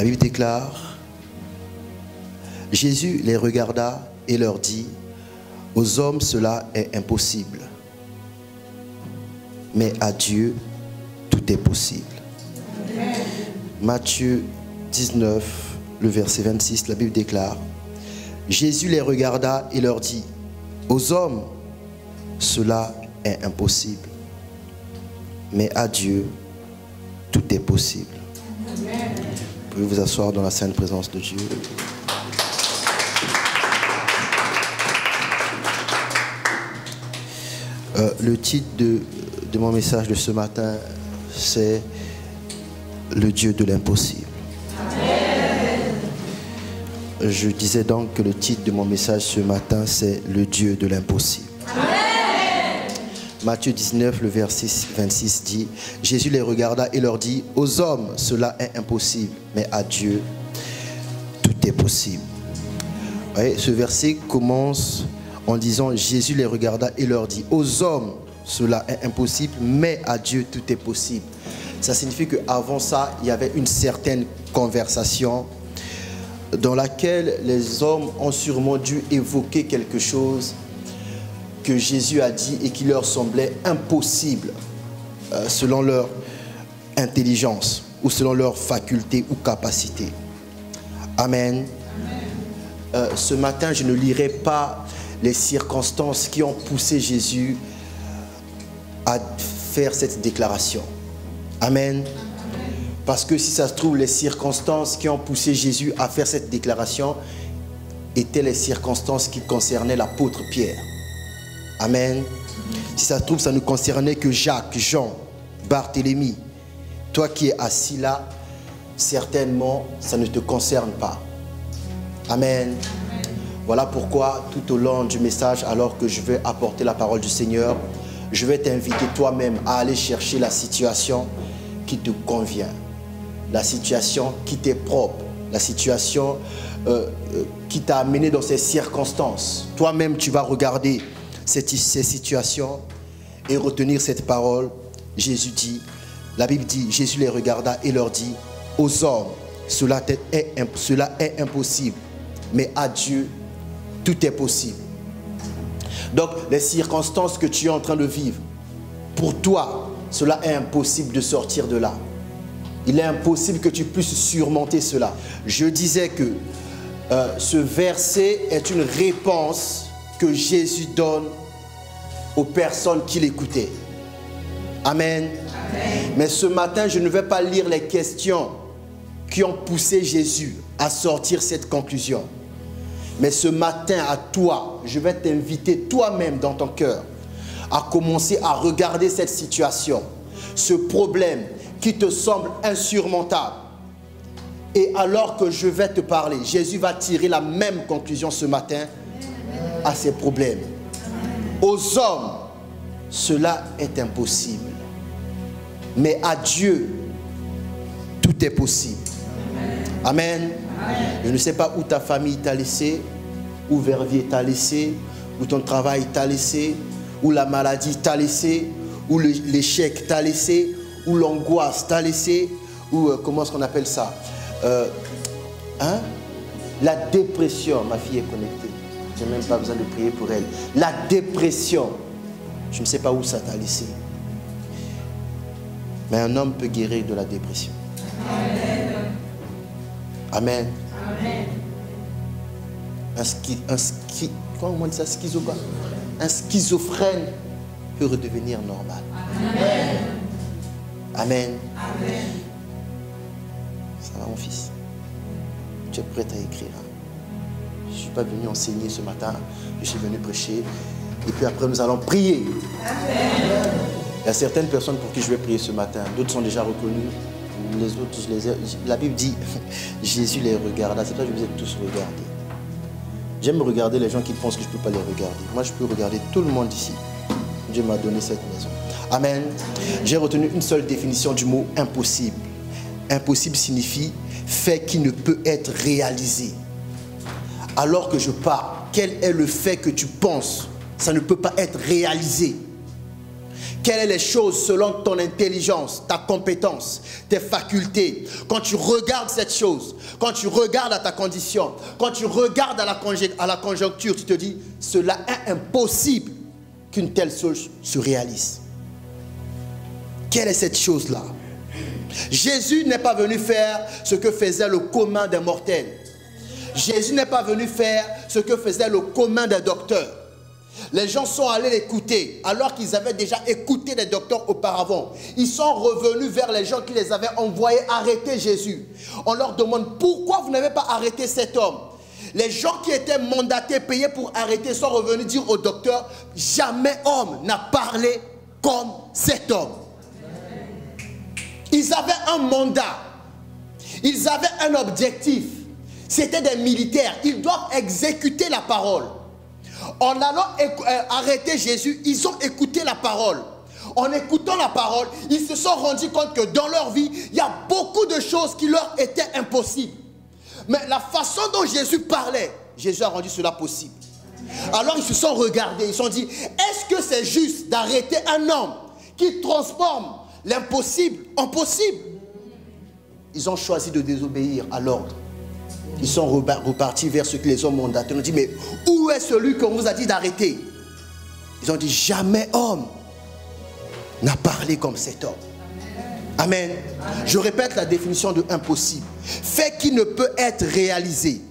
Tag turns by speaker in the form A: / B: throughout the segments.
A: La Bible déclare, Jésus les regarda et leur dit, aux hommes cela est impossible, mais à Dieu tout est possible. Amen. Matthieu 19, le verset 26, la Bible déclare, Jésus les regarda et leur dit, aux hommes cela est impossible, mais à Dieu tout est possible. Amen. Vous pouvez vous asseoir dans la sainte présence de Dieu. Le titre de mon message de ce matin, c'est le Dieu de l'impossible. Je disais donc que le titre de mon message ce matin, c'est le Dieu de l'impossible. Matthieu 19, le verset 26 dit, Jésus les regarda et leur dit, aux hommes cela est impossible, mais à Dieu tout est possible. Vous voyez, ce verset commence en disant, Jésus les regarda et leur dit, aux hommes cela est impossible, mais à Dieu tout est possible. Ça signifie qu'avant ça, il y avait une certaine conversation dans laquelle les hommes ont sûrement dû évoquer quelque chose que Jésus a dit et qui leur semblait impossible selon leur intelligence ou selon leur faculté ou capacité. Amen. Ce matin, je ne lirai pas les circonstances qui ont poussé Jésus à faire cette déclaration. Amen. Parce que si ça se trouve, les circonstances qui ont poussé Jésus à faire cette déclaration étaient les circonstances qui concernaient l'apôtre Pierre. Amen. Si ça se trouve, ça ne concernait que Jacques, Jean, Barthélemy. Toi qui es assis là, certainement, ça ne te concerne pas. Amen. Voilà pourquoi, tout au long du message, alors que je vais apporter la parole du Seigneur, je vais t'inviter toi-même à aller chercher la situation qui te convient. La situation qui t'est propre. La situation qui t'a amené dans ces circonstances. Toi-même, tu vas regarder ces situations et retenir cette parole. Jésus dit, la Bible dit, Jésus les regarda et leur dit, aux hommes, cela est impossible, mais à Dieu, tout est possible. Donc, les circonstances que tu es en train de vivre, pour toi, cela est impossible de sortir de là. Il est impossible que tu puisses surmonter cela. Je disais que ce verset est une réponse que Jésus donne aux personnes qui l'écoutaient. Amen. Amen. Mais ce matin, je ne vais pas lire les questions qui ont poussé Jésus à sortir cette conclusion. Mais ce matin, à toi, je vais t'inviter toi-même dans ton cœur à commencer à regarder cette situation, ce problème qui te semble insurmontable. Et alors que je vais te parler, Jésus va tirer la même conclusion ce matin à ces problèmes. Aux hommes, cela est impossible. Mais à Dieu, tout est possible. Amen. Je ne sais pas où ta famille t'a laissé, où Verviers t'a laissé, où ton travail t'a laissé, où la maladie t'a laissé, où l'échec t'a laissé, où l'angoisse t'a laissé, ou comment est-ce qu'on appelle ça, la dépression. Ma fille est connectée, je n'ai même pas besoin de prier pour elle. La dépression, je ne sais pas où ça t'a laissé, mais un homme peut guérir de la dépression. Amen. Amen. Comment on dit ça, un schizophrène peut redevenir normal. Amen. Amen. Amen. Ça va mon fils? Tu es prêt à écrire? Je ne suis pas venu enseigner ce matin, je suis venu prêcher. Et puis après nous allons prier. Amen. Il y a certaines personnes pour qui je vais prier ce matin. D'autres sont déjà reconnus. Les autres, la Bible dit, Jésus les regarda. C'est pour ça que je vous ai tous regardés. J'aime regarder les gens qui pensent que je ne peux pas les regarder. Moi, je peux regarder tout le monde ici. Dieu m'a donné cette maison. Amen. J'ai retenu une seule définition du mot impossible. Impossible signifie fait qui ne peut être réalisé. Alors que je parle, quel est le fait que tu penses? Ça ne peut pas être réalisé. Quelles sont les choses selon ton intelligence, ta compétence, tes facultés? Quand tu regardes cette chose, quand tu regardes à ta condition, quand tu regardes à la conjoncture, tu te dis, cela est impossible qu'une telle chose se réalise. Quelle est cette chose-là? Jésus n'est pas venu faire ce que faisait le commun des mortels. Jésus n'est pas venu faire ce que faisait le commun des docteurs. Les gens sont allés l'écouter alors qu'ils avaient déjà écouté les docteurs auparavant. Ils sont revenus vers les gens qui les avaient envoyés arrêter Jésus. On leur demande pourquoi vous n'avez pas arrêté cet homme. Les gens qui étaient mandatés, payés pour arrêter, sont revenus dire au docteur, jamais homme n'a parlé comme cet homme. Ils avaient un mandat, ils avaient un objectif. C'était des militaires, ils doivent exécuter la parole. En allant arrêter Jésus, ils ont écouté la parole. En écoutant la parole, ils se sont rendus compte que dans leur vie, il y a beaucoup de choses qui leur étaient impossibles. Mais la façon dont Jésus parlait, Jésus a rendu cela possible. Alors ils se sont regardés, ils se sont dit, est-ce que c'est juste d'arrêter un homme qui transforme l'impossible en possible? Ils ont choisi de désobéir à l'ordre. Ils sont repartis vers ceux qui les ont mandatés. Ils ont dit, mais où est celui qu'on vous a dit d'arrêter? Ils ont dit, jamais homme n'a parlé comme cet homme. Amen. Je répète la définition de impossible. Fait qui ne peut être réalisé.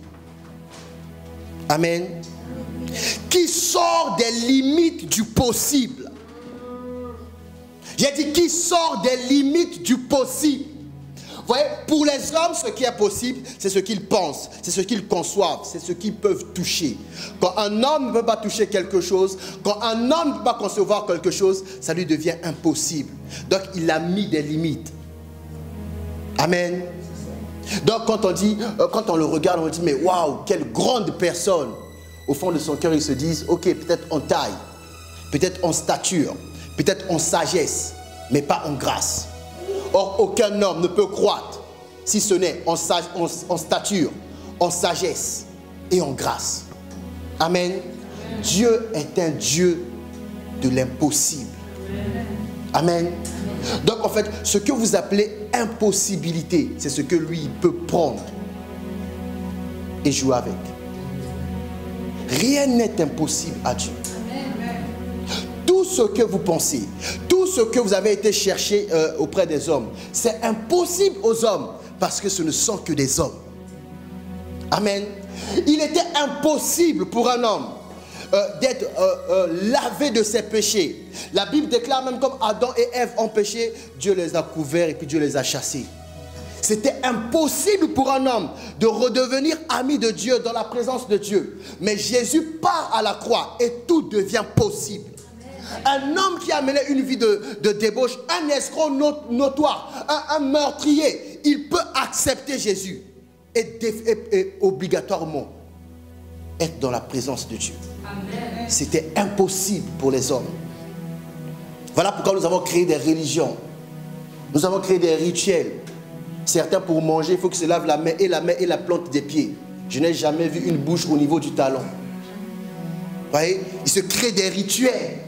A: Amen. Qui sort des limites du possible. J'ai dit qui sort des limites du possible. Vous voyez, pour les hommes, ce qui est possible, c'est ce qu'ils pensent, c'est ce qu'ils conçoivent, c'est ce qu'ils peuvent toucher. Quand un homme ne peut pas toucher quelque chose, quand un homme ne peut pas concevoir quelque chose, ça lui devient impossible. Donc, il a mis des limites. Amen. Donc, quand on le regarde, on dit, mais waouh, quelle grande personne. Au fond de son cœur, ils se disent, ok, peut-être en taille, peut-être en stature, peut-être en sagesse, mais pas en grâce. Or, aucun homme ne peut croître si ce n'est en stature, en sagesse et en grâce. Amen. Dieu est un Dieu de l'impossible. Amen. Donc, en fait, ce que vous appelez impossibilité, c'est ce que lui, il peut prendre et jouer avec. Rien n'est impossible à Dieu. Tout ce que vous pensez, tout ce que vous avez été chercher auprès des hommes, c'est impossible aux hommes parce que ce ne sont que des hommes. Amen. Il était impossible pour un homme d'être lavé de ses péchés. La Bible déclare même comme Adam et Ève ont péché, Dieu les a couverts et puis Dieu les a chassés. C'était impossible pour un homme de redevenir ami de Dieu dans la présence de Dieu. Mais Jésus part à la croix et tout devient possible. Un homme qui a mené une vie de débauche, un escroc notoire, un meurtrier, il peut accepter Jésus et obligatoirement être dans la présence de Dieu. C'était impossible pour les hommes. Voilà pourquoi nous avons créé des religions. Nous avons créé des rituels. Certains pour manger, il faut qu'ils se lavent la main et la plante des pieds. Je n'ai jamais vu une bouche au niveau du talon. Vous voyez, il se crée des rituels.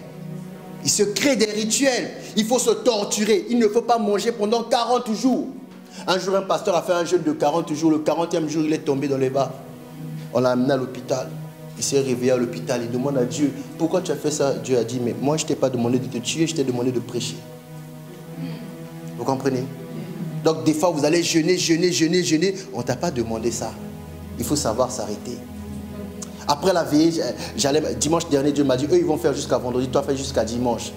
A: Il se crée des rituels. Il faut se torturer. Il ne faut pas manger pendant 40 jours. Un jour, un pasteur a fait un jeûne de 40 jours. Le 40e jour, il est tombé dans les bas. On l'a amené à l'hôpital. Il s'est réveillé à l'hôpital. Il demande à Dieu, pourquoi tu as fait ça? Dieu a dit, mais moi, je ne t'ai pas demandé de te tuer, je t'ai demandé de prêcher. Vous comprenez? Donc, des fois, vous allez jeûner. On ne t'a pas demandé ça. Il faut savoir s'arrêter. Après la veillée, dimanche dernier, Dieu m'a dit, eux, ils vont faire jusqu'à vendredi, toi, fais jusqu'à dimanche.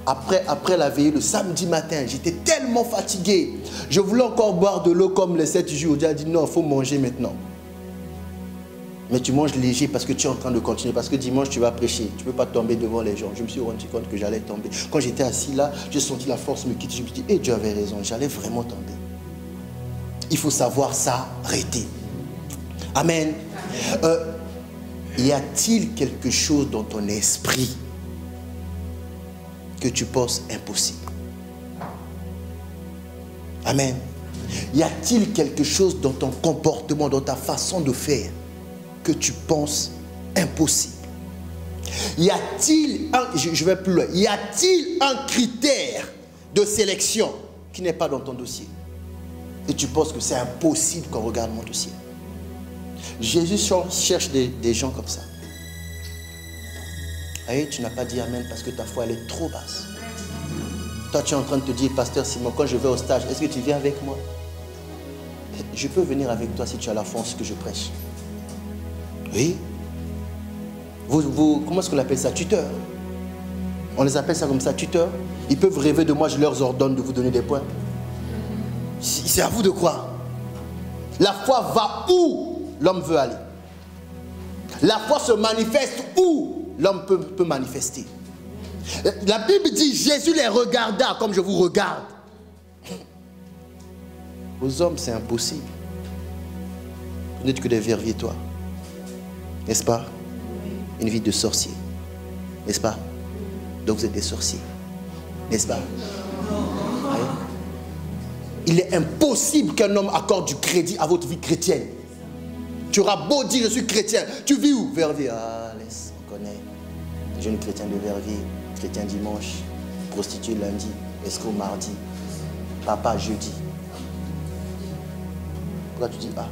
A: Après la veillée, le samedi matin, j'étais tellement fatigué. Je voulais encore boire de l'eau comme les 7 jours. Dieu a dit, non, il faut manger maintenant. Mais tu manges léger parce que tu es en train de continuer. Parce que dimanche, tu vas prêcher. Tu ne peux pas tomber devant les gens. Je me suis rendu compte que j'allais tomber. Quand j'étais assis là, j'ai senti la force me quitter. Je me suis dit, Dieu avait raison, j'allais vraiment tomber. Il faut savoir s'arrêter. Amen. Y a-t-il quelque chose dans ton esprit que tu penses impossible? Amen. Y a-t-il quelque chose dans ton comportement, dans ta façon de faire que tu penses impossible? Y a-t-il un, je vais plus loin, y a-t-il un critère de sélection qui n'est pas dans ton dossier? Et tu penses que c'est impossible qu'on regarde mon dossier. Jésus cherche des gens comme ça. Et tu n'as pas dit Amen parce que ta foi elle est trop basse. Toi tu es en train de te dire, pasteur Simon, quand je vais au stage, est-ce que tu viens avec moi? Je peux venir avec toi si tu as la foi en ce que je prêche. Oui. Comment est-ce qu'on appelle ça? Tuteurs. On les appelle ça comme ça, tuteurs. Ils peuvent rêver de moi, je leur ordonne de vous donner des points. C'est à vous de croire. La foi va où l'homme veut aller. La foi se manifeste où l'homme peut manifester. La Bible dit, Jésus les regarda comme je vous regarde. Aux hommes, c'est impossible. Vous n'êtes que des verviers, toi. N'est-ce pas? Une vie de sorcier. N'est-ce pas? Donc vous êtes des sorciers. N'est-ce pas? Oui. Il est impossible qu'un homme accorde du crédit à votre vie chrétienne. Tu auras beau dire je suis chrétien. Tu vis où? Verviers. Ah, laisse, on connaît. Jeune chrétien de Verviers, chrétien dimanche, prostituée lundi, escroc mardi, papa jeudi. Pourquoi tu dis ah?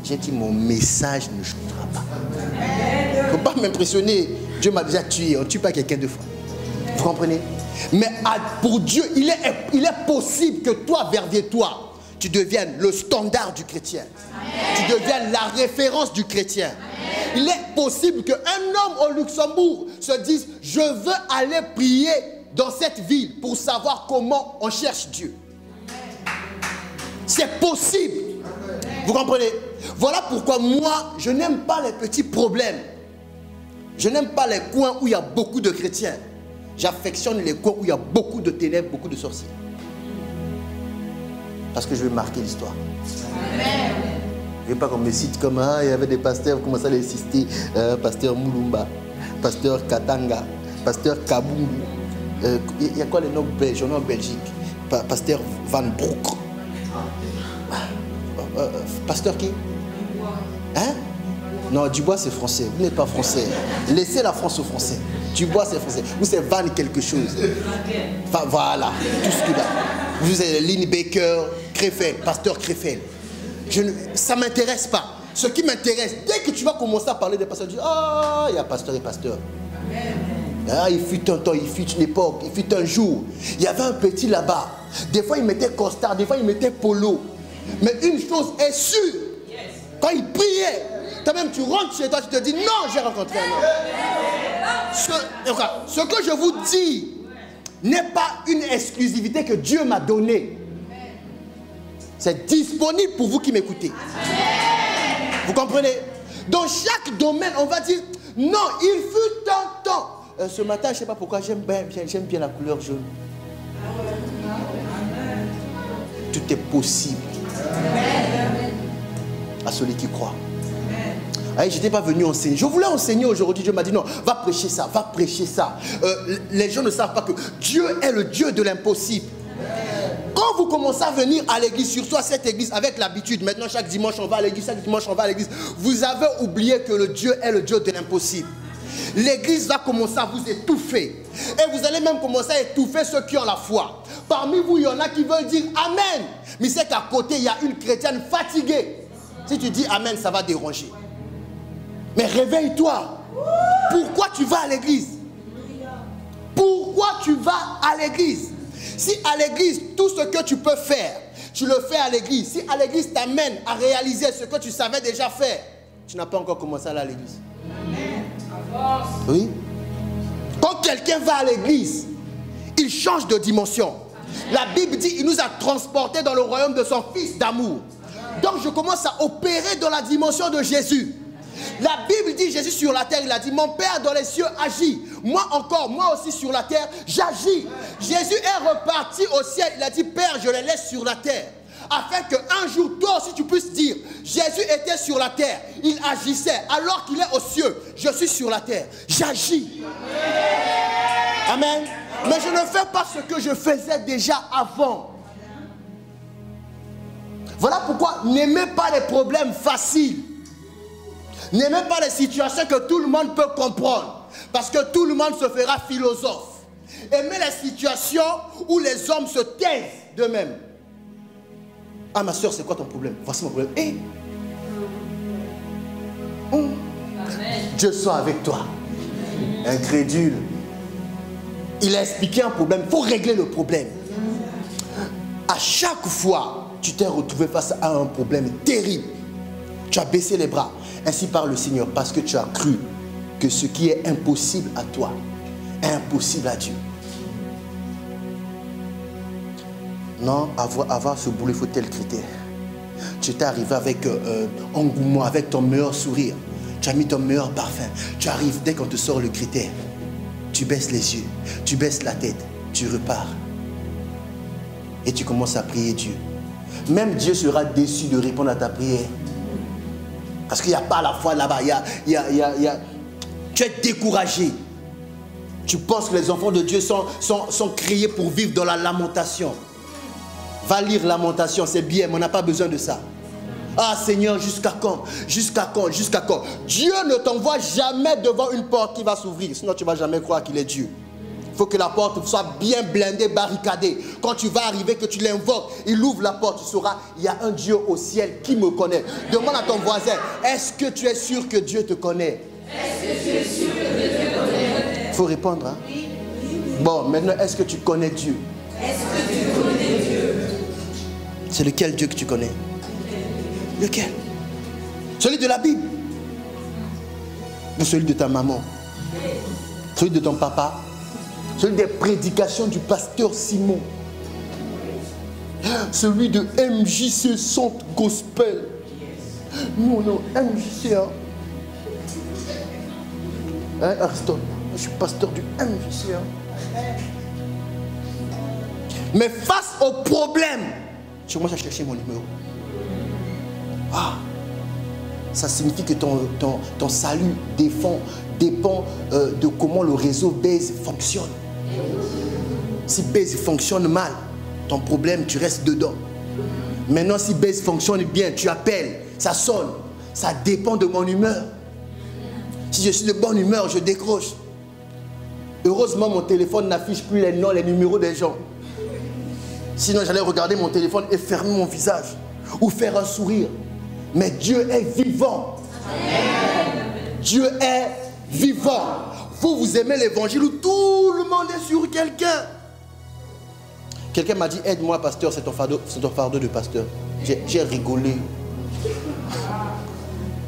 A: J'ai dit mon message ne changera pas. Il ne faut pas m'impressionner. Dieu m'a déjà tué. On ne tue pas quelqu'un deux fois. Vous comprenez? Mais pour Dieu, il est possible que toi, Verviers, toi, tu deviennes le standard du chrétien. Tu deviennes la référence du chrétien. Il est possible qu'un homme au Luxembourg se dise, je veux aller prier dans cette ville pour savoir comment on cherche Dieu. C'est possible. Vous comprenez? Voilà pourquoi moi, je n'aime pas les petits problèmes. Je n'aime pas les coins où il y a beaucoup de chrétiens. J'affectionne les coins où il y a beaucoup de ténèbres, beaucoup de sorciers. Parce que je veux marquer l'histoire. Je ne veux pas qu'on me cite comme il y avait des pasteurs, vous commencez à les citer. Pasteur Moulumba, pasteur Katanga, pasteur Kabungu. Il y a quoi les noms belges? En Belgique. Pasteur Van Broek. Pasteur qui? Hein? Non, Dubois c'est français. Vous n'êtes pas français. Laissez la France aux Français. Dubois c'est français. Vous c'est Van quelque chose. Enfin, voilà. Tout ce que là. Vous êtes Linebacker, Krefeld, pasteur Krefeld. Ça ne m'intéresse pas. Ce qui m'intéresse, dès que tu vas commencer à parler des pasteurs, tu dis ah, il y a pasteur et pasteur. Ah, il fut un temps, il fut une époque, il fut un jour. Il y avait un petit là-bas. Des fois il mettait costard, des fois il mettait polo. Mais une chose est sûre, quand il priait, toi-même tu rentres chez toi, tu te dis non, j'ai rencontré un homme. Ce que je vous dis n'est pas une exclusivité que Dieu m'a donnée. C'est disponible pour vous qui m'écoutez. Vous comprenez? Dans chaque domaine, on va dire non, il fut un temps. Ce matin, je ne sais pas pourquoi, j'aime bien la couleur jaune. Tout est possible à celui qui croit. Je n'étais pas venu enseigner. Je voulais enseigner aujourd'hui. Dieu m'a dit non, va prêcher ça, va prêcher ça. Les gens ne savent pas que Dieu est le Dieu de l'impossible. Quand vous commencez à venir à l'église, surtout à cette église, avec l'habitude, maintenant chaque dimanche on va à l'église, chaque dimanche on va à l'église, vous avez oublié que le Dieu est le Dieu de l'impossible. L'église va commencer à vous étouffer. Et vous allez même commencer à étouffer ceux qui ont la foi. Parmi vous, il y en a qui veulent dire Amen. Mais c'est qu'à côté, il y a une chrétienne fatiguée. Si tu dis Amen, ça va déranger. Mais réveille-toi. Pourquoi tu vas à l'église? Pourquoi tu vas à l'église? Si à l'église, tout ce que tu peux faire, tu le fais à l'église. Si à l'église t'amène à réaliser ce que tu savais déjà faire, tu n'as pas encore commencé à aller à l'église. Oui. Quand quelqu'un va à l'église, il change de dimension. La Bible dit, il nous a transportés dans le royaume de son fils d'amour. Donc je commence à opérer dans la dimension de Jésus. La Bible dit, Jésus sur la terre, il a dit, mon Père dans les cieux agit. Moi encore, moi aussi sur la terre, j'agis. Jésus est reparti au ciel, il a dit, Père, je les laisse sur la terre. Afin qu'un jour, toi aussi, tu puisses dire, Jésus était sur la terre, il agissait, alors qu'il est aux cieux, je suis sur la terre, j'agis. Amen. Mais je ne fais pas ce que je faisais déjà avant. Voilà pourquoi n'aimez pas les problèmes faciles. N'aimez pas les situations que tout le monde peut comprendre. Parce que tout le monde se fera philosophe. Aimez les situations où les hommes se taisent d'eux-mêmes. Ah, ma soeur, c'est quoi ton problème? Voici mon problème. Eh, Dieu soit avec toi. Incrédule. Il a expliqué un problème. Il faut régler le problème. À chaque fois, tu t'es retrouvé face à un problème terrible. Tu as baissé les bras. Ainsi parle le Seigneur, parce que tu as cru que ce qui est impossible à toi est impossible à Dieu. Non, avoir ce boulot, il faut tel critère. Tu t'es arrivé avec engouement, avec ton meilleur sourire. Tu as mis ton meilleur parfum. Tu arrives, dès qu'on te sort le critère, tu baisses les yeux, tu baisses la tête, tu repars. Et tu commences à prier Dieu. Même Dieu sera déçu de répondre à ta prière. Parce qu'il n'y a pas la foi là-bas. Tu es découragé. Tu penses que les enfants de Dieu sont créés pour vivre dans la lamentation. Va lire Lamentation, c'est bien, mais on n'a pas besoin de ça. Ah Seigneur, jusqu'à quand? Jusqu'à quand? Jusqu'à quand? Dieu ne t'envoie jamais devant une porte qui va s'ouvrir, sinon tu ne vas jamais croire qu'il est Dieu. Il faut que la porte soit bien blindée, barricadée. Quand tu vas arriver, que tu l'invoques, il ouvre la porte, tu sauras, il y a un Dieu au ciel qui me connaît. Demande à ton voisin, est-ce que tu es sûr que Dieu te connaît? Est-ce que tu es sûr que Dieu te connaît? Il faut répondre. Hein? Oui. Bon, maintenant, est-ce que tu connais Dieu? Est-ce que tu connais Dieu? C'est lequel Dieu que tu connais? Lequel? Celui de la Bible? Ou celui de ta maman? Celui de ton papa? Celui des prédications du pasteur Simon? Celui de MJC Centre Gospel? Non, non, MJC. Hein, Aristote? Je suis pasteur du MJC. Mais face au problème, tu commences à chercher mon numéro. Ah, ça signifie que ton salut dépend de comment le réseau Base fonctionne. Si Base fonctionne mal, ton problème, tu restes dedans. Maintenant, si Base fonctionne bien, tu appelles, ça sonne. Ça dépend de mon humeur. Si je suis de bonne humeur, je décroche. Heureusement, mon téléphone n'affiche plus les noms, les numéros des gens. Sinon, j'allais regarder mon téléphone et fermer mon visage. Ou faire un sourire. Mais Dieu est vivant. Amen. Dieu est vivant. Vous aimez l'évangile où tout le monde est sur quelqu'un. Quelqu'un m'a dit, aide-moi pasteur, c'est ton fardeau de pasteur. J'ai rigolé.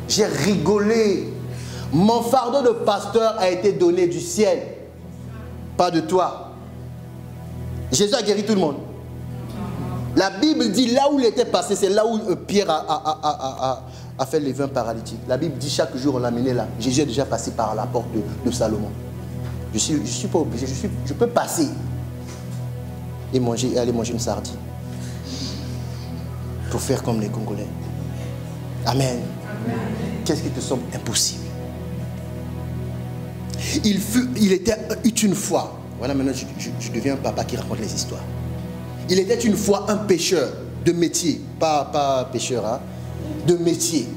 A: J'ai rigolé. Mon fardeau de pasteur a été donné du ciel. Pas de toi. Jésus a guéri tout le monde. La Bible dit là où il était passé, c'est là où Pierre a fait les 20 paralytiques. La Bible dit chaque jour on l'amenait là. Jésus est déjà passé par la porte de Salomon. Je suis pas obligé, je peux passer et aller manger une sardine. Pour faire comme les Congolais. Amen. Qu'est-ce qui te semble impossible? Il était une fois. Voilà, maintenant je deviens un papa qui raconte les histoires. Il était une fois un pêcheur de métier, pas pêcheur, hein, de métier.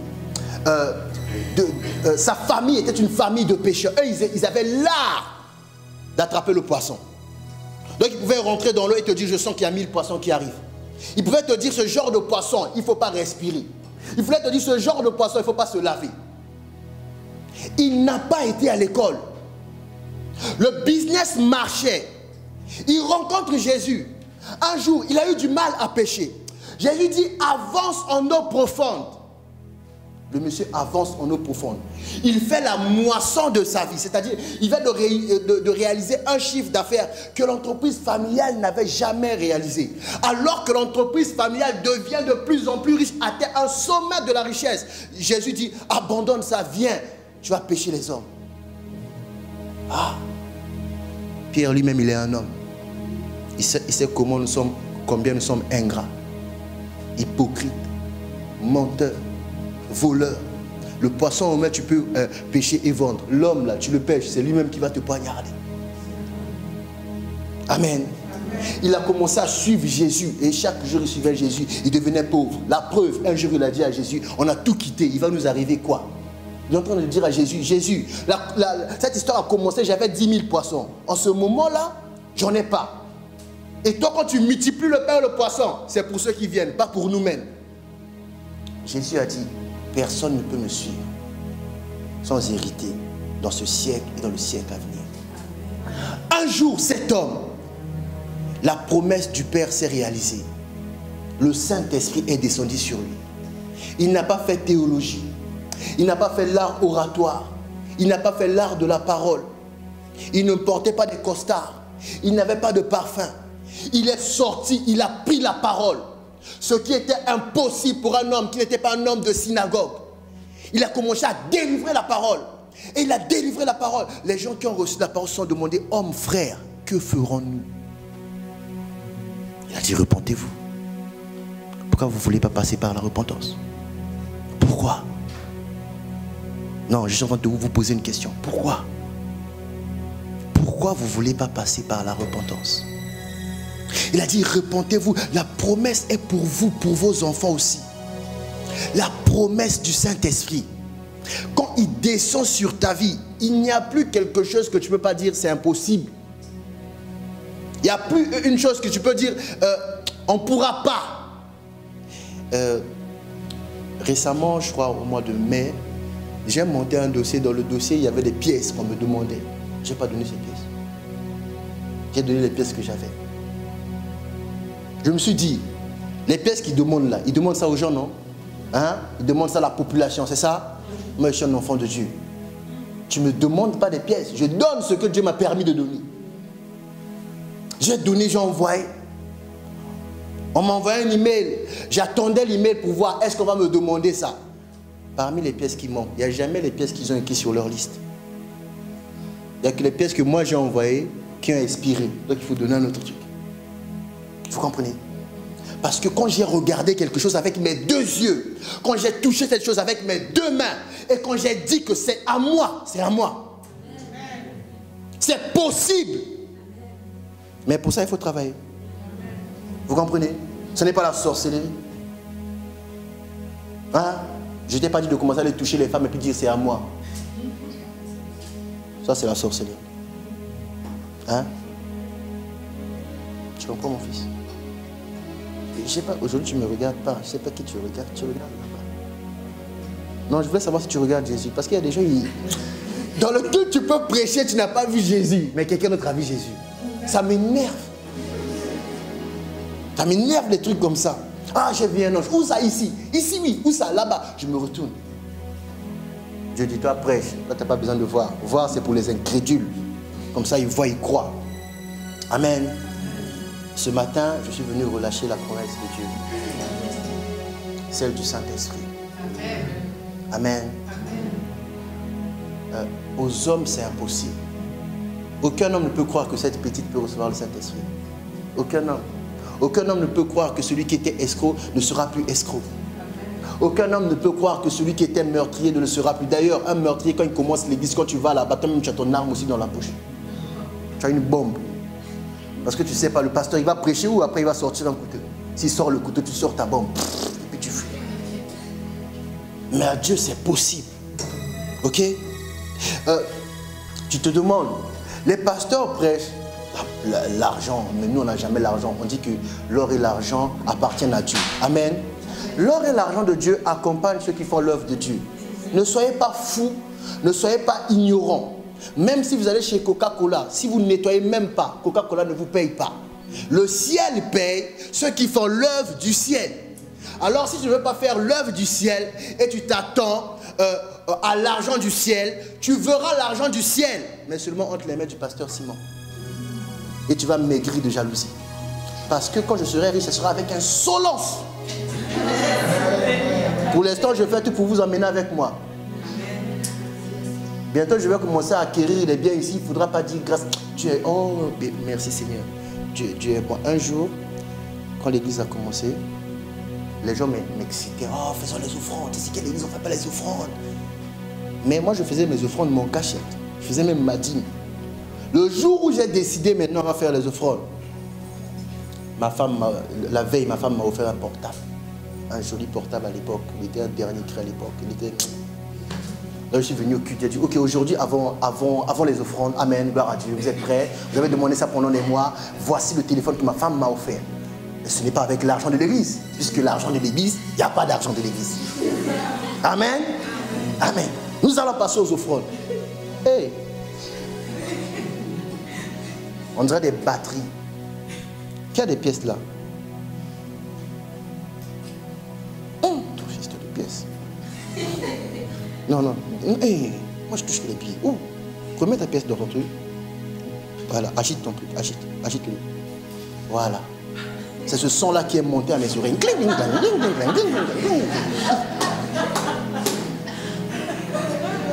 A: Sa famille était une famille de pêcheurs. Eux, ils avaient l'art d'attraper le poisson. Donc, ils pouvaient rentrer dans l'eau et te dire, je sens qu'il y a 1000 poissons qui arrivent. Ils pouvaient te dire, ce genre de poisson, il ne faut pas respirer. Ils pouvaient te dire, ce genre de poisson, il ne faut pas se laver. Il n'a pas été à l'école. Le business marchait. Il rencontre Jésus. Un jour, il a eu du mal à pêcher. Jésus dit, avance en eau profonde. Le monsieur avance en eau profonde. Il fait la moisson de sa vie. C'est-à-dire, il vient de réaliser un chiffre d'affaires que l'entreprise familiale n'avait jamais réalisé. Alors que l'entreprise familiale devient de plus en plus riche, atteint un sommet de la richesse. Jésus dit, abandonne ça, viens, tu vas pêcher les hommes. Ah, Pierre lui-même, il est un homme. Il sait comment combien nous sommes ingrats, hypocrites, menteurs, voleurs. Le poisson au moins tu peux pêcher et vendre. L'homme là, tu le pêches, c'est lui-même qui va te poignarder. Amen. Il a commencé à suivre Jésus et chaque jour il suivait Jésus. Il devenait pauvre. La preuve, un jour il a dit à Jésus, on a tout quitté, il va nous arriver quoi? Il est en train de dire à Jésus, Jésus, cette histoire a commencé, j'avais 10 000 poissons. En ce moment-là, j'en ai pas. Et toi, quand tu multiplies le pain et le poisson, c'est pour ceux qui viennent, pas pour nous-mêmes. Jésus a dit, personne ne peut me suivre sans hériter dans ce siècle et dans le siècle à venir. Un jour, cet homme, la promesse du Père s'est réalisée. Le Saint-Esprit est descendu sur lui. Il n'a pas fait théologie. Il n'a pas fait l'art oratoire. Il n'a pas fait l'art de la parole. Il ne portait pas des costards. Il n'avait pas de parfum. Il est sorti, il a pris la parole. Ce qui était impossible pour un homme qui n'était pas un homme de synagogue. Il a commencé à délivrer la parole. Et il a délivré la parole. Les gens qui ont reçu la parole se sont demandés, hommes, frères, que ferons-nous? Il a dit, repentez-vous. Pourquoi vous ne voulez pas passer par la repentance? Pourquoi? Non, je suis en train de vous poser une question. Pourquoi? Pourquoi vous ne voulez pas passer par la repentance? Il a dit, repentez-vous. La promesse est pour vous, pour vos enfants aussi. La promesse du Saint-Esprit. Quand il descend sur ta vie, il n'y a plus quelque chose que tu ne peux pas dire, c'est impossible. Il n'y a plus une chose que tu peux dire, on ne pourra pas. Récemment, je crois au mois de mai, j'ai monté un dossier. Dans le dossier, il y avait des pièces qu'on me demandait. Je n'ai pas donné ces pièces. J'ai donné les pièces que j'avais. Je me suis dit, les pièces qu'ils demandent là, ils demandent ça aux gens, non? Hein? Ils demandent ça à la population, c'est ça? Moi, je suis un enfant de Dieu. Tu ne me demandes pas des pièces. Je donne ce que Dieu m'a permis de donner. J'ai donné, j'ai envoyé. On m'a envoyé un email. J'attendais l'email pour voir est-ce qu'on va me demander ça. Parmi les pièces qui manquent, il n'y a jamais les pièces qu'ils ont écrites sur leur liste. Il n'y a que les pièces que moi j'ai envoyées qui ont expiré. Donc il faut donner un autre truc. Vous comprenez? Parce que quand j'ai regardé quelque chose avec mes deux yeux, quand j'ai touché cette chose avec mes deux mains, et quand j'ai dit que c'est à moi, c'est à moi. C'est possible. Mais pour ça, il faut travailler. Vous comprenez? Ce n'est pas la sorcellerie. Hein? Je ne t'ai pas dit de commencer à aller toucher les femmes et puis dire c'est à moi. Ça, c'est la sorcellerie. Hein? Tu comprends, mon fils? Je ne sais pas, aujourd'hui tu ne me regardes pas. Je ne sais pas qui tu regardes. Tu regardes là-bas. Non, je voulais savoir si tu regardes Jésus. Parce qu'il y a des gens, dans le culte, tu peux prêcher, tu n'as pas vu Jésus. Mais quelqu'un d'autre a vu Jésus. Ça m'énerve. Ça m'énerve les trucs comme ça. Ah, j'ai vu un ange. Où ça, ici? Ici, oui. Où ça, là-bas? Je me retourne. Dieu dit, toi, prêche. Toi, tu n'as pas besoin de voir. Voir, c'est pour les incrédules. Comme ça, ils voient, ils croient. Amen. Ce matin, je suis venu relâcher la promesse de Dieu. Celle du Saint-Esprit. Amen. Aux hommes, c'est impossible. Aucun homme ne peut croire que cette petite peut recevoir le Saint-Esprit. Aucun homme. Aucun homme ne peut croire que celui qui était escroc ne sera plus escroc. Aucun homme ne peut croire que celui qui était meurtrier ne le sera plus. D'ailleurs, un meurtrier, quand il commence l'église, quand tu vas là-bas, toi-même tu as ton arme aussi dans la bouche. Tu as une bombe. Parce que tu ne sais pas, le pasteur, il va prêcher ou après il va sortir un couteau. S'il sort le couteau, tu sors ta bombe. Et puis tu fuis. Mais à Dieu, c'est possible. Ok? Tu te demandes, les pasteurs prêchent l'argent, mais nous on n'a jamais l'argent. On dit que l'or et l'argent appartiennent à Dieu. Amen. L'or et l'argent de Dieu accompagnent ceux qui font l'œuvre de Dieu. Ne soyez pas fous, ne soyez pas ignorants. Même si vous allez chez Coca-Cola, si vous ne nettoyez même pas, Coca-Cola ne vous paye pas. Le ciel paye ceux qui font l'œuvre du ciel. Alors si tu ne veux pas faire l'œuvre du ciel et tu t'attends à l'argent du ciel, tu verras l'argent du ciel, mais seulement entre les mains du pasteur Simon. Et tu vas maigrir de jalousie. Parce que quand je serai riche, ce sera avec insolence. Pour l'instant, je fais tout pour vous emmener avec moi. Bientôt, je vais commencer à acquérir les biens ici. Il ne faudra pas dire grâce. Tu es, oh, merci Seigneur. Dieu est bon. Un jour, quand l'église a commencé, les gens m'excitaient. Oh, faisons les offrandes. Ici, quelle église, on ne fait pas les offrandes. Mais moi, je faisais mes offrandes mon cachette. Je faisais même ma dîme. Le jour où j'ai décidé maintenant on va faire les offrandes, ma femme, la veille, ma femme m'a offert un portable. Un joli portable à l'époque. Il était un dernier cri à l'époque. Il était... Là, je suis venu au culte. J'ai dit, ok, aujourd'hui, avant les offrandes, amen, gloire à Dieu, vous êtes prêts? Vous avez demandé ça pendant des mois. Voici le téléphone que ma femme m'a offert. Et ce n'est pas avec l'argent de l'église, puisque l'argent de l'église, il n'y a pas d'argent de l'église. Amen. Amen. Nous allons passer aux offrandes. Hey. On dirait des batteries. Qui a des pièces là? Tout juste de pièces. Non, non. Hey, moi je touche les billets. Oh, remets ta pièce dans ton truc. Voilà, agite ton truc, agite-le. Voilà. C'est ce son-là qui est monté à mes oreilles.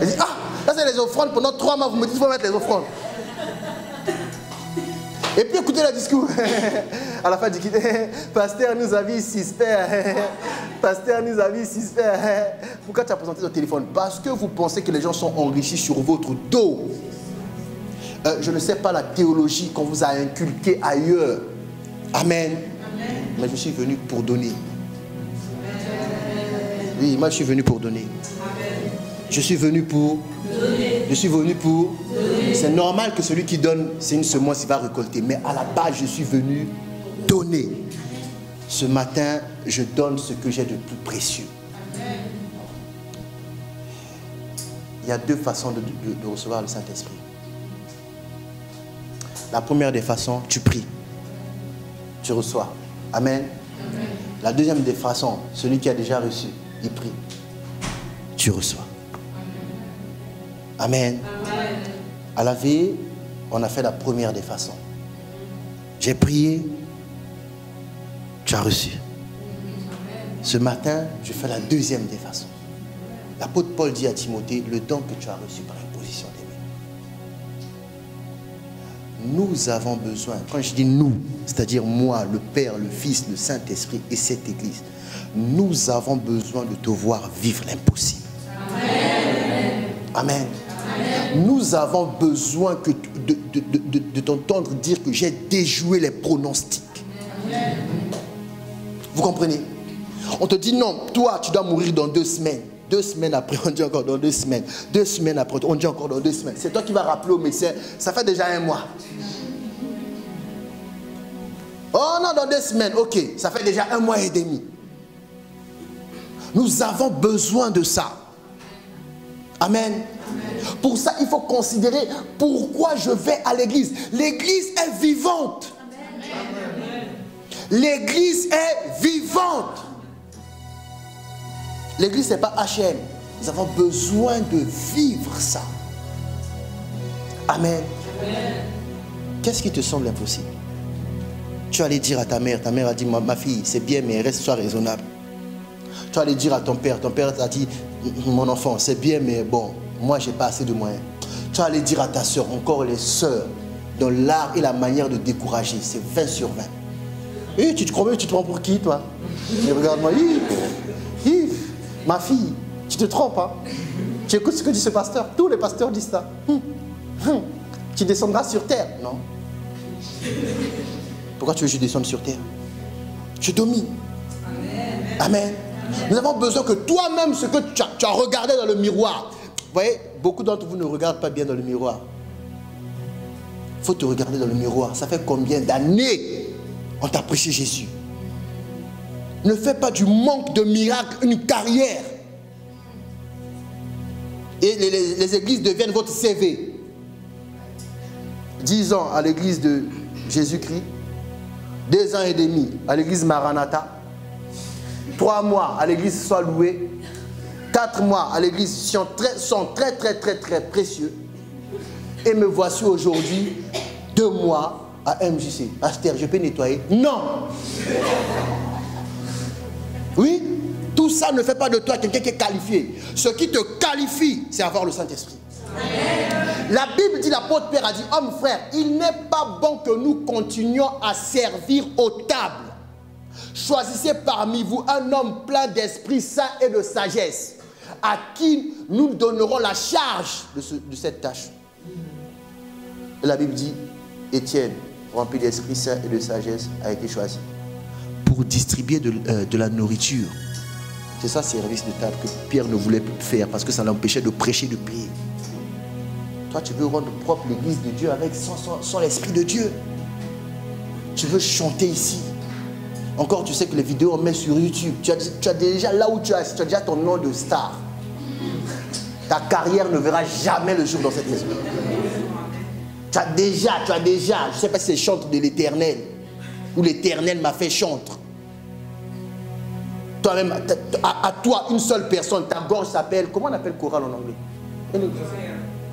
A: Elle dit, ah, là c'est les offrandes. Pendant 3 mois, vous me dites qu'il faut mettre les offrandes. Et puis écoutez le discours. À la fin du kit, pasteur nous a vu 6 pères. Pasteur nous a vu 6 pères. Pourquoi tu as présenté ton téléphone? Parce que vous pensez que les gens sont enrichis sur votre dos. Je ne sais pas la théologie qu'on vous a inculquée ailleurs. Amen. Amen. Mais je suis venu pour donner. Oui, moi je suis venu pour donner. Amen. Je suis venu pour donner. Je suis venu pour donner. C'est normal que celui qui donne, c'est une semence, il va récolter. Mais à la base, je suis venu donner. Ce matin, je donne ce que j'ai de plus précieux. Amen. Il y a 2 façons de recevoir le Saint-Esprit. La première des façons, tu pries. Tu reçois. Amen. Amen. La deuxième des façons, celui qui a déjà reçu, il prie. Tu reçois. Amen. Amen. À la veille, on a fait la première des façons. J'ai prié, tu as reçu. Ce matin, je fais la deuxième des façons. L'apôtre Paul dit à Timothée, le don que tu as reçu par imposition des mains. Nous avons besoin, quand je dis nous, c'est-à-dire moi, le Père, le Fils, le Saint-Esprit et cette Église, nous avons besoin de te voir vivre l'impossible. Amen. Amen. Amen. Nous avons besoin de t'entendre dire que j'ai déjoué les pronostics. Amen. Vous comprenez? On te dit non, toi tu dois mourir dans 2 semaines. 2 semaines après, on dit encore dans 2 semaines. 2 semaines après, on dit encore dans 2 semaines. C'est toi qui vas rappeler au médecin, ça fait déjà 1 mois. Oh non, dans 2 semaines, ok, ça fait déjà 1 mois et demi. Nous avons besoin de ça. Amen. Amen. Pour ça, il faut considérer pourquoi je vais à l'église. L'église est vivante. L'église est vivante. L'église, ce n'est pas H&M. Nous avons besoin de vivre ça. Amen. Amen. Qu'est-ce qui te semble impossible? Tu allais dire à ta mère a dit, ma fille, c'est bien, mais reste, sois raisonnable. Tu allais dire à ton père a dit, mon enfant, c'est bien, mais bon, moi, je n'ai pas assez de moyens. Tu allais dire à ta soeur, encore les soeurs, dans l'art et la manière de décourager, c'est 20 sur 20. Et tu te crois, tu te prends pour qui, toi? Et regarde-moi, Yves, ma fille, tu te trompes, hein? Tu écoutes ce que dit ce pasteur? Tous les pasteurs disent ça. Tu descendras sur terre, non? Pourquoi tu veux que je descende sur terre? Je domine. Amen. Amen. Nous avons besoin que toi-même, ce que tu as regardé dans le miroir. Vous voyez, beaucoup d'entre vous ne regardent pas bien dans le miroir. Il faut te regarder dans le miroir. Ça fait combien d'années on t'a prêché Jésus? Ne fais pas du manque de miracle une carrière. Et les églises deviennent votre CV. 10 ans à l'église de Jésus-Christ. 2 ans et demi à l'église Maranatha. 3 mois à l'église Sois loué. 4 mois à l'église sont très précieux. Et me voici aujourd'hui 2 mois à MJC. Astère, je peux nettoyer? Non. Oui, tout ça ne fait pas de toi quelqu'un qui est qualifié. Ce qui te qualifie, c'est avoir le Saint-Esprit. La Bible dit, l'apôtre Pierre a dit, homme frère, il n'est pas bon que nous continuions à servir aux tables. Choisissez parmi vous un homme plein d'Esprit Saint et de sagesse, à qui nous donnerons la charge de cette tâche. Et la Bible dit, Étienne, rempli d'Esprit Saint et de sagesse, a été choisi pour distribuer de la nourriture. C'est ça, service de table que Pierre ne voulait plus faire parce que ça l'empêchait de prêcher de paix. Toi, tu veux rendre propre l'église de Dieu avec sans l'Esprit de Dieu. Tu veux chanter ici. Encore, tu sais que les vidéos on met sur YouTube. Tu as déjà là où tu as déjà ton nom de star. Ta carrière ne verra jamais le jour dans cette maison. Tu as déjà, je ne sais pas si c'est chante de l'Éternel ou l'Éternel m'a fait chanter. Toi-même, à toi, une seule personne, ta gorge s'appelle, comment on appelle chorale en anglais?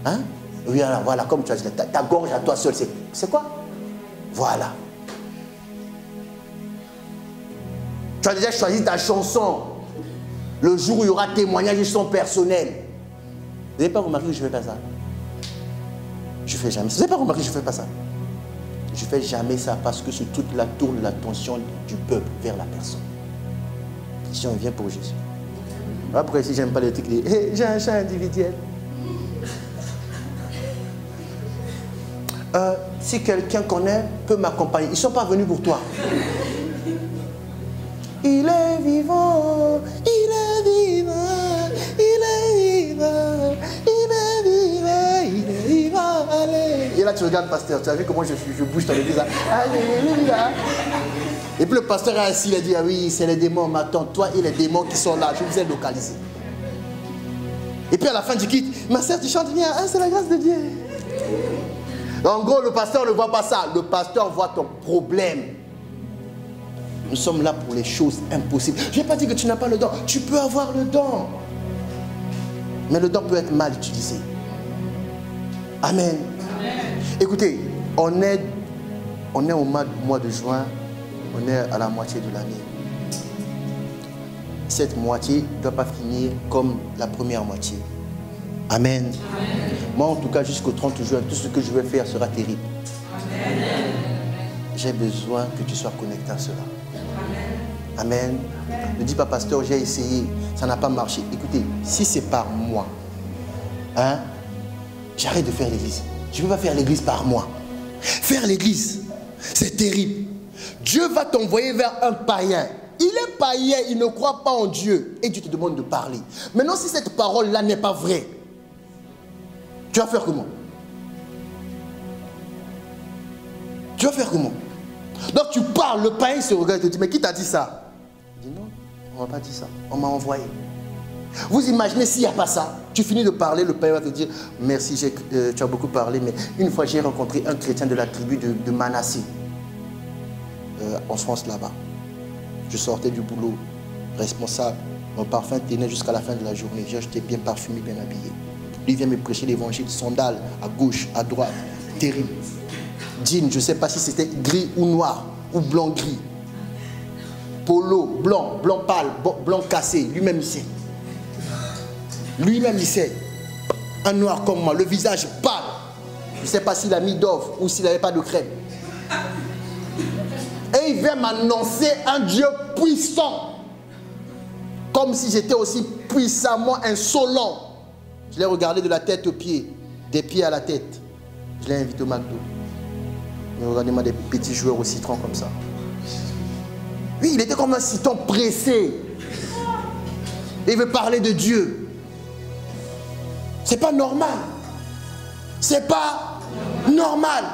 A: Hein? Oui, alors, voilà, comme tu as dit, ta gorge à toi seule, c'est quoi? Voilà. Tu as déjà choisi ta chanson. Le jour où il y aura témoignage de son personnel. Vous n'avez pas remarqué que je ne fais pas ça? Je ne fais jamais ça. Vous n'avez pas remarqué que je ne fais pas ça? Je ne fais jamais ça parce que c'est toute la tourne l'attention du peuple vers la personne. Si on vient pour Jésus. Après, si j'aime pas les trucs, j'ai un chant individuel. Si quelqu'un connaît, peut m'accompagner. Ils ne sont pas venus pour toi. Il est vivant, il est vivant, il est vivant, il est vivant, il est vivant, allez. Et là, tu regardes, pasteur, tu as vu comment je bouge dans l'église. Alléluia. Et puis le pasteur est assis, il a dit, ah oui, c'est les démons, mais attends, toi et les démons qui sont là, je vous ai localisés. Et puis à la fin du kit, ma soeur, tu chantes bien, ah, c'est la grâce de Dieu. En gros, le pasteur ne voit pas ça, le pasteur voit ton problème. Nous sommes là pour les choses impossibles. Je n'ai pas dit que tu n'as pas le don, tu peux avoir le don. Mais le don peut être mal utilisé. Amen. Amen. Écoutez, on est au mois de juin. On est à la moitié de l'année. Cette moitié ne doit pas finir comme la première moitié. Amen. Amen. Moi, en tout cas, jusqu'au 30 juin, tout ce que je vais faire sera terrible. Amen. J'ai besoin que tu sois connecté à cela. Amen. Amen. Ne dis pas, pasteur, j'ai essayé, ça n'a pas marché. Écoutez, si c'est par moi, hein, j'arrête de faire l'église. Je ne peux pas faire l'église par moi. Faire l'église, c'est terrible. Dieu va t'envoyer vers un païen. Il est païen, il ne croit pas en Dieu. Et Dieu te demande de parler. Maintenant, si cette parole-là n'est pas vraie, tu vas faire comment? Tu vas faire comment? Donc tu parles, le païen se regarde et te dit, mais qui t'a dit ça? Il dit non, on ne m'a pas dit ça, on m'a envoyé. Vous imaginez s'il n'y a pas ça, tu finis de parler, le païen va te dire, merci, tu as beaucoup parlé, mais une fois j'ai rencontré un chrétien de la tribu de Manassé. En France là-bas. Je sortais du boulot, responsable. Mon parfum tenait jusqu'à la fin de la journée. J'étais bien parfumé, bien habillé. Lui vient me prêcher l'évangile, sandales à gauche, à droite. Terrible. Jean, je ne sais pas si c'était gris ou noir, ou blanc-gris. Polo, blanc, blanc pâle, blanc cassé. Lui-même il sait. Lui-même il sait. Un noir comme moi, le visage pâle. Je ne sais pas s'il a mis d'offre ou s'il n'avait pas de crème. Et il vient m'annoncer un Dieu puissant. Comme si j'étais aussi puissamment insolent. Je l'ai regardé de la tête aux pieds, des pieds à la tête. Je l'ai invité au McDo. Regardez-moi des petits joueurs au citron comme ça. Oui, il était comme un citron pressé. Il veut parler de Dieu. C'est pas normal. C'est pas normal.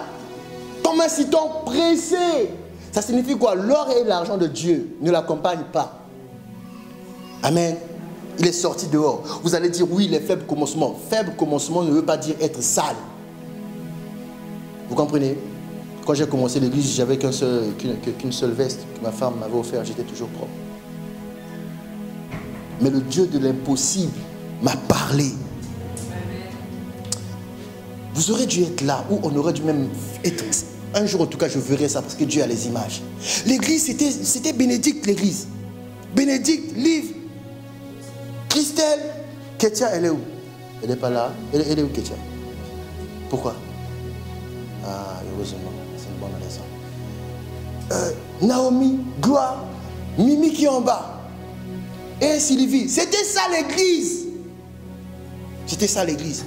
A: Comme un citron pressé. Ça signifie quoi? L'or et l'argent de Dieu ne l'accompagnent pas. Amen. Il est sorti dehors. Vous allez dire oui, les faibles commencements. Faible commencement ne veut pas dire être sale. Vous comprenez? Quand j'ai commencé l'église, j'avais qu'une seule veste que ma femme m'avait offert. J'étais toujours propre. Mais le Dieu de l'impossible m'a parlé. Vous aurez dû être là, ou on aurait dû même être... Un jour, en tout cas, je verrai ça parce que Dieu a les images. L'église, c'était Bénédicte, l'église. Bénédicte, Liv, Christelle, Kétia, elle est où? Elle n'est pas là. Elle est où, Kétia? Pourquoi? Ah, heureusement, c'est une bonne raison. Naomi, Gloire, Mimi qui est en bas. Et Sylvie. C'était ça l'église. C'était ça l'église.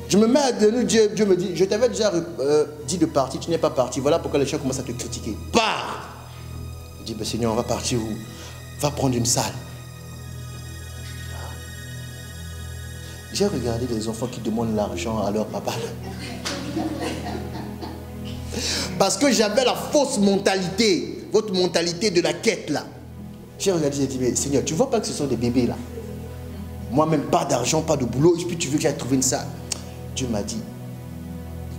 A: Je me mets à genoux, Dieu me dit, je t'avais déjà dit de partir, tu n'es pas parti. Voilà pourquoi les gens commencent à te critiquer. Pars! Je dis, ben, Seigneur, on va partir où? Va prendre une salle. J'ai regardé les enfants qui demandent l'argent à leur papa. Parce que j'avais la fausse mentalité, votre mentalité de la quête là. J'ai regardé, j'ai dit, mais Seigneur, tu vois pas que ce sont des bébés là? Moi-même, pas d'argent, pas de boulot, et puis tu veux que j'aille trouver une salle. Dieu m'a dit,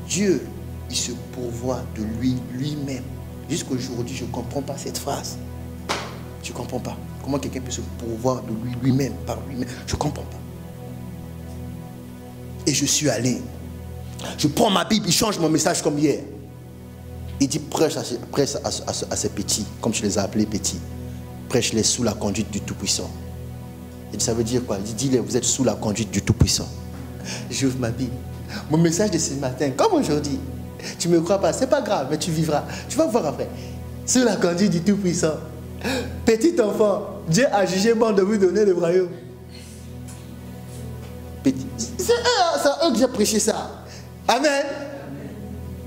A: Dieu, il se pourvoit de lui-même. Jusqu'aujourd'hui, je ne comprends pas cette phrase. Je ne comprends pas. Comment quelqu'un peut se pourvoir de lui-même, par lui-même. Je ne comprends pas. Et je suis allé. Je prends ma Bible, il change mon message comme hier. Il dit, prêche à ces petits, comme je les ai appelés petits. Prêche-les sous la conduite du Tout-Puissant. Et ça veut dire quoi? Il dit, dis-les, vous êtes sous la conduite du Tout-Puissant. J'ouvre ma Bible. Mon message de ce matin, comme aujourd'hui, tu ne me crois pas, c'est pas grave, mais tu vivras. Tu vas voir après. Sous la conduite du Tout-Puissant. Petit enfant, Dieu a jugé bon de vous donner le royaume. C'est eux que j'ai prêché ça. Amen.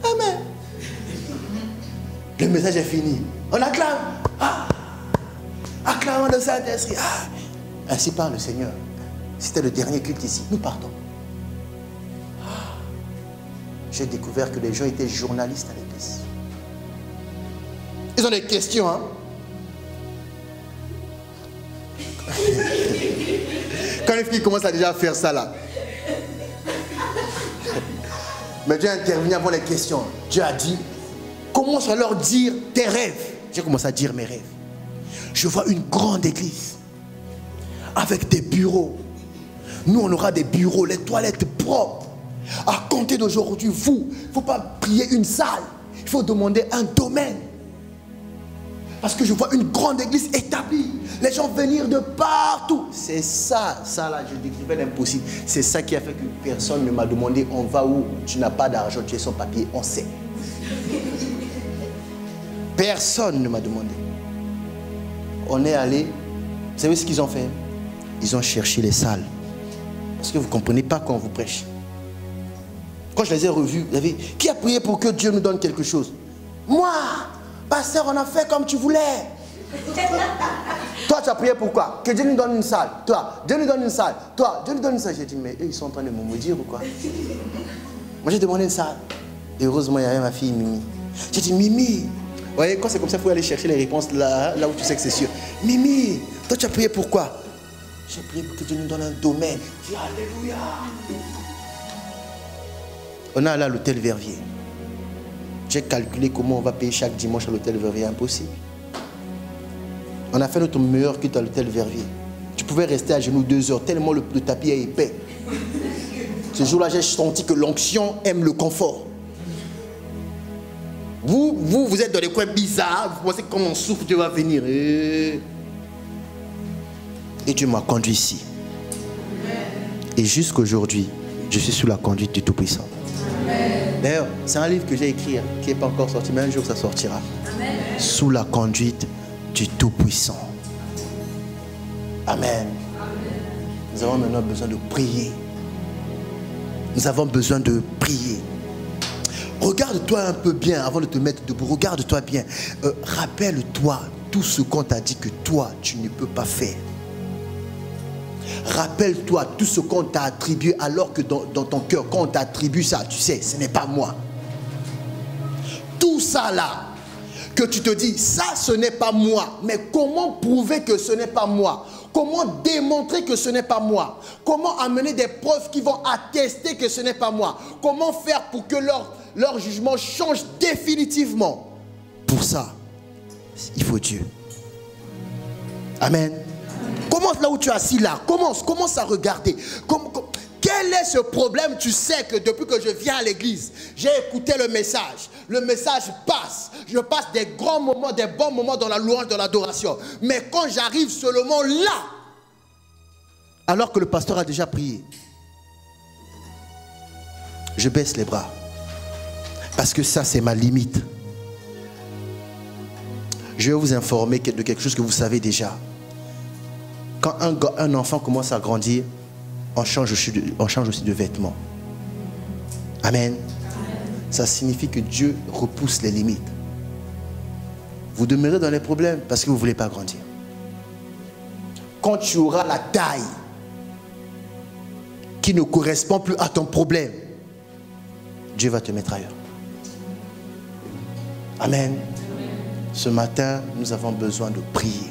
A: Amen. Le message est fini. On acclame. Ah. Acclamons le Saint-Esprit. Ah. Ainsi parle le Seigneur. C'était le dernier culte ici. Nous partons. Ah. J'ai découvert que les gens étaient journalistes à l'église. Ils ont des questions, hein. Quand les filles commencent à déjà faire ça là. Mais Dieu a intervenu avant les questions. Dieu a dit, commence à leur dire tes rêves. J'ai commencé à dire mes rêves. Je vois une grande église avec des bureaux. Nous on aura des bureaux, les toilettes propres. À compter d'aujourd'hui, vous, il ne faut pas prier une salle. Il faut demander un domaine. Parce que je vois une grande église établie. Les gens venir de partout. C'est ça, là, je décrivais l'impossible. C'est ça qui a fait que personne ne m'a demandé, on va où? Tu n'as pas d'argent, tu es sans papier, on sait. Personne ne m'a demandé. On est allé, vous savez ce qu'ils ont fait? Ils ont cherché les salles. Parce que vous ne comprenez pas quand on vous prêche. Quand je les ai revus, vous savez, qui a prié pour que Dieu nous donne quelque chose? Moi! Pasteur, on a fait comme tu voulais. Toi, tu as prié pour quoi? Que Dieu nous donne une salle. Toi, Dieu nous donne une salle. Toi, Dieu nous donne une salle. J'ai dit, mais eux, ils sont en train de me maudire ou quoi? Moi, j'ai demandé une salle. Et heureusement, il y avait ma fille Mimi. J'ai dit, Mimi. Vous voyez, quand c'est comme ça, il faut aller chercher les réponses là où tu sais que c'est sûr. Mimi, toi, tu as prié pour quoi? J'ai prié pour que Dieu nous donne un domaine. J'ai dit, alléluia. On est allé à l'hôtel Verviers. J'ai calculé comment on va payer chaque dimanche à l'hôtel Verviers. Impossible. On a fait notre meilleur culte à l'hôtel Verviers. Tu pouvais rester à genoux 2 heures tellement le tapis est épais. Ce jour-là, j'ai senti que l'onction aime le confort. Vous êtes dans des coins bizarres. Vous pensez que quand on souffle, Dieu va venir. Et Dieu m'a conduit ici. Et jusqu'aujourd'hui, je suis sous la conduite du Tout-Puissant. D'ailleurs, c'est un livre que j'ai écrit, qui n'est pas encore sorti, mais un jour ça sortira. Amen. Sous la conduite du Tout-Puissant. Amen. Amen. Nous avons maintenant besoin de prier. Nous avons besoin de prier. Regarde-toi un peu bien avant de te mettre debout. Regarde-toi bien. Rappelle-toi tout ce qu'on t'a dit que toi, tu ne peux pas faire. Rappelle-toi tout ce qu'on t'a attribué alors que dans ton cœur, quand on t'attribue ça, tu sais, ce n'est pas moi. Tout ça là, que tu te dis, ça ce n'est pas moi. Mais comment prouver que ce n'est pas moi? Comment démontrer que ce n'est pas moi? Comment amener des preuves qui vont attester que ce n'est pas moi? Comment faire pour que leur jugement change définitivement? Pour ça, il faut Dieu. Amen. Commence là où tu es assis là. Commence à regarder. Quel est ce problème? Tu sais que depuis que je viens à l'église, j'ai écouté le message. Le message passe. Je passe des grands moments, des bons moments dans la louange, dans l'adoration. Mais quand j'arrive seulement là, alors que le pasteur a déjà prié, je baisse les bras. Parce que ça, c'est ma limite. Je vais vous informer de quelque chose que vous savez déjà. Quand un enfant commence à grandir, on change aussi de vêtements. Amen. Ça signifie que Dieu repousse les limites. Vous demeurez dans les problèmes parce que vous ne voulez pas grandir. Quand tu auras la taille qui ne correspond plus à ton problème, Dieu va te mettre ailleurs. Amen. Ce matin, nous avons besoin de prier.